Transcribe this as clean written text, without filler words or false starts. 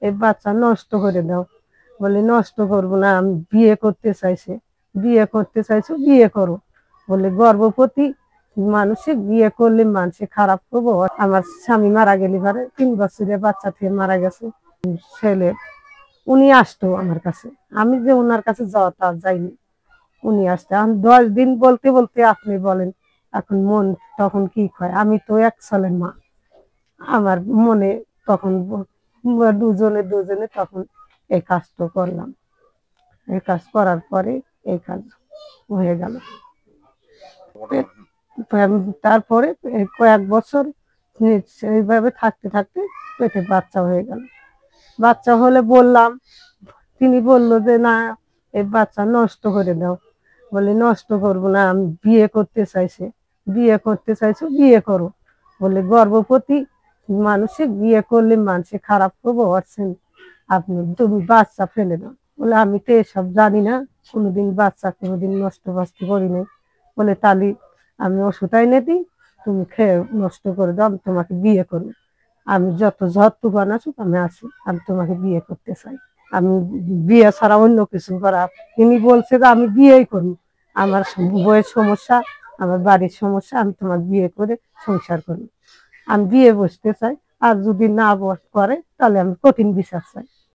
এই বাচ্চা নষ্ট করে দাও। বলে নষ্ট করবো না, আমি বিয়ে করতে চাইছে। বিয়ে করতে চাইছো, বিয়ে করো। বলে গর্ভবতী মানুষে বিয়ে করলে মানুষে খারাপ করবো। আমার স্বামী মারা গেলে পরে 3 বছরের বাচ্চা থেকে মারা গেছে ছেলে। উনি আসতো আমার কাছে, আমি যে ওনার কাছে যাওয়া তা যাইনি। উনি আসতে 10 দিন বলতে বলতে আপনি বলেন এখন মন তখন কি হয়। আমি তো এক ছেলের মা, আমার মনে তখন দুজনে দুজনে তখন এই কাজটা করলাম। এই কাজ করার পরে এই কাজ হয়ে গেল। তারপরে কয়েক বছর সেইভাবে থাকতে থাকতে পেটে বাচ্চা হয়ে গেল। বাচ্চা হলে বললাম, তিনি বললো যে না, এই বাচ্চা নষ্ট করে দাও। বলে নষ্ট করবো না, আমি বিয়ে করতে চাইছে। বিয়ে করতে চাইছো, বিয়ে করো। বলে গর্ভবতী মানুষে বিয়ে করলে মানুষে খারাপ করবো পারছেন আপনি, তুমি বাচ্চা ফেলে দাও। বলে আমি তো এসব জানি না, কোনোদিন বাচ্চা কোনোদিন নষ্ট ফষ্ট করি নাই। বলে তাহলে আমি ওষুধ এনে দিই, তুমি খেয়ে নষ্ট করে দাও, আমি তোমাকে বিয়ে করবো। আমি যত তুফান আসুক আমি আসি, আমি তোমাকে বিয়ে করতে চাই। আমি বিয়ে ছাড়া অন্য কিছু করা। তিনি বলছে যে আমি বিয়েই করি, আমার বইয়ের সমস্যা, আমার বাড়ির সমস্যা, আমি তোমার বিয়ে করে সংসার করি। আমি বিয়ে বসতে চাই, আর যদি না করে তাহলে আমি কঠিন বিচার চাই।